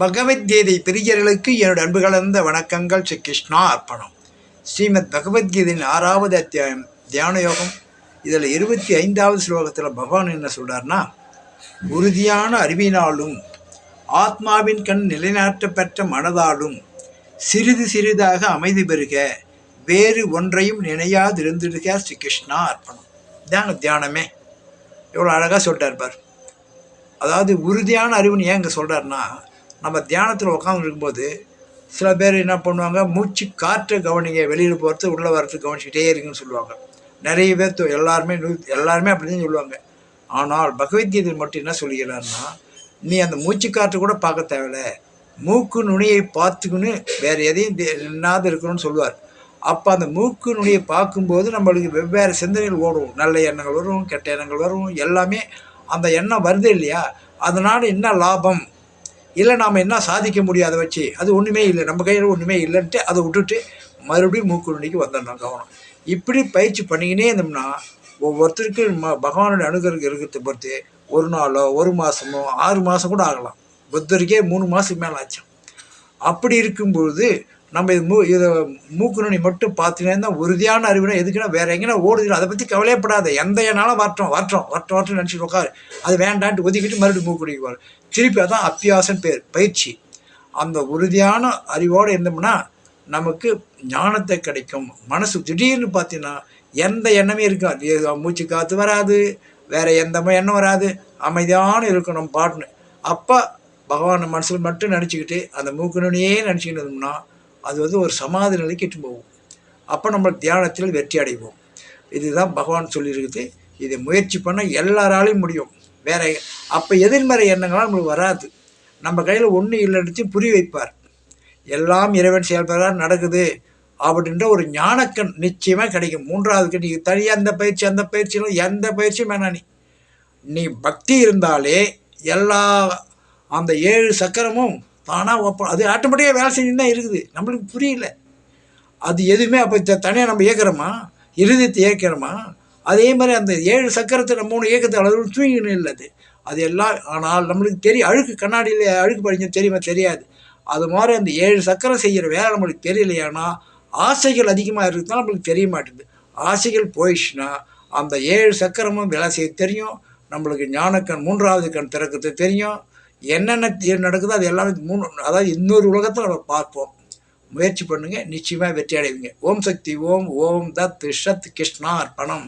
பகவத்கீதை பிரியர்களுக்கு என்னோட அன்பு கலந்த வணக்கங்கள். ஸ்ரீ கிருஷ்ணா அர்ப்பணம். ஸ்ரீமத் பகவத்கீதையின் 6வது அத்தியாயம் தியான யோகம். இதில் 25வது ஸ்லோகத்தில் பகவான் என்ன சொல்கிறார்னா, உறுதியான அறிவினாலும் ஆத்மாவின் கண் நிலைநாட்டப்பெற்ற மனதாலும் சிறிது சிறிதாக அமைதி பெறுக, வேறு ஒன்றையும் நினையாதிருந்திருக்க. ஸ்ரீ கிருஷ்ணா அர்ப்பணம். இதாங்க தியானமே. எவ்வளோ அழகாக சொல்லிட்டார் பார். அதாவது உறுதியான அறிவுன்னு ஏன் இங்கே சொல்கிறாருன்னா, நம்ம தியானத்தில் உட்காந்து இருக்கும்போது சில பேர் என்ன பண்ணுவாங்க, மூச்சு காற்றை கவனிங்க, வெளியில் போகிறது உள்ளே வரது கவனிச்சுக்கிட்டே இருக்குன்னு சொல்லுவாங்க. நிறைய பேர் எல்லாருமே அப்படி தான் சொல்லுவாங்க. ஆனால் பகவத்கீதை மட்டும் என்ன சொல்லிக்கிறாருன்னா, நீ அந்த மூச்சு காற்று கூட பார்க்க தேவையில்ல, மூக்கு நுனியை பார்த்துக்குன்னு வேறு எதையும் என்னாவது இருக்கணும்னு சொல்லுவார். அப்போ அந்த மூக்கு நுனியை பார்க்கும்போது நம்மளுக்கு வெவ்வேறு சிந்தனைகள் ஓடும். நல்ல எண்ணங்கள் வரும், கெட்ட எண்ணங்கள் வரும், எல்லாமே அந்த எண்ணம் வருது இல்லையா? அதனால் என்ன லாபம், இல்லை நாம் என்ன சாதிக்க முடியும் அதை வச்சு? அது ஒன்றுமே இல்லை, நம்ம கையில் ஒன்றுமே இல்லைன்ட்டு அதை விட்டுட்டு மறுபடியும் மூக்கு நுனிக்கு வந்துடணும் கவனம். இப்படி பயிற்சி பண்ணிக்கினே இருந்தோம்னா ஒவ்வொருத்தருக்கு பகவானுடைய அனுகிரகம் இருக்கிறத பொறுத்து ஒரு நாளோ ஒரு மாதமோ 6 மாதம் கூட ஆகலாம். புத்தருக்கே 3 மாதத்துக்கு மேலே ஆச்சு. அப்படி இருக்கும்பொழுது நம்ம இதை மூக்கு நுனி மட்டும் பார்த்துக்கினே தான் உறுதியான அறிவுனா. எதுக்குன்னா வேறு எங்கேனா ஓடுதுன்னா அதை பற்றி கவலையப்படாத. எந்த என்னாலும் வரட்டும் நினச்சிட்டு உட்காரு. அது வேண்டான்ட்டு ஒதுக்கிட்டு மறுபடியும் மூக்கு நுனிக்கு திருப்பி. அதான் அப்பியாசம் பேர், பயிற்சி. அந்த உறுதியான அறிவோடு இருந்தோம்னா நமக்கு ஞானத்தை கிடைக்கும். மனசு திடீர்னு பார்த்தீங்கன்னா எந்த எண்ணமே இருக்காது, மூச்சு காற்று வராது, வேறு எந்த எண்ணம் வராது, அமைதியான இருக்கணும் பாட்டுன்னு. அப்போ பகவான் மனசில் மட்டும் நினச்சிக்கிட்டு அந்த மூக்கு நுனியே நினச்சிக்கிட்டு இருந்தோம்னா அது ஒரு சமாதி நிலைக்கு இட்டு போகும். அப்போ நம்ம தியானத்தில் வெற்றி அடைவோம். இதுதான் பகவான் சொல்லியிருக்குது. இதை முயற்சி பண்ண எல்லாராலையும் முடியும். வேற அப்போ எதிர்மறை எண்ணங்களால் நம்மளுக்கு வராது. நம்ம கையில் ஒன்றும் இல்லைன்னு புரிய வைப்பார். எல்லாம் இறைவன் செயல்படுறார் நடக்குது அப்படின்ற ஒரு ஞானக்கண் நிச்சயமாக கிடைக்கும். 3வது கண். நீ தனியாக அந்த பயிற்சியும் எந்த பயிற்சியும் வேணாம். நீ பக்தி இருந்தாலே எல்லா அந்த 7 சக்கரமும் தானாக அது ஆட்டோமேட்டிக்காக வேலை செஞ்சு தான் இருக்குது. நம்மளுக்கு புரியல அது எதுவுமே. அப்போ தனியாக நம்ம இயக்கிறோமா, இருதயத்தை இயக்கிறோமா? அதே மாதிரி அந்த 7 சக்கரத்தை நம்ம 3 இயக்கத்தை அளவு தூங்கின்னு இல்லை அது எல்லாம். ஆனால் நம்மளுக்கு தெரியும், அழுக்கு கண்ணாடியில் அழுக்கு படிஞ்சு தெரியாது. அது மாதிரி அந்த 7 சக்கரம் செய்கிற வேலை நம்மளுக்கு தெரியலையானா ஆசைகள் அதிகமாக இருக்குதுதான் நம்மளுக்கு தெரிய மாட்டேங்குது. ஆசைகள் போயிடுச்சுன்னா அந்த 7 சக்கரமும் வேலை செய்ய தெரியும். நம்மளுக்கு ஞானக்கண் 3வது கண் திறக்கிறது தெரியும். என்னென்ன நடக்குதோ அது எல்லாமே அதாவது இன்னொரு உலகத்தில் நம்ம பார்ப்போம். முயற்சி பண்ணுங்கள், நிச்சயமாக வெற்றி அடைவீங்க. ஓம் சக்தி ஓம். ஓம் தத் சத் கிருஷ்ணா அர்ப்பணம்.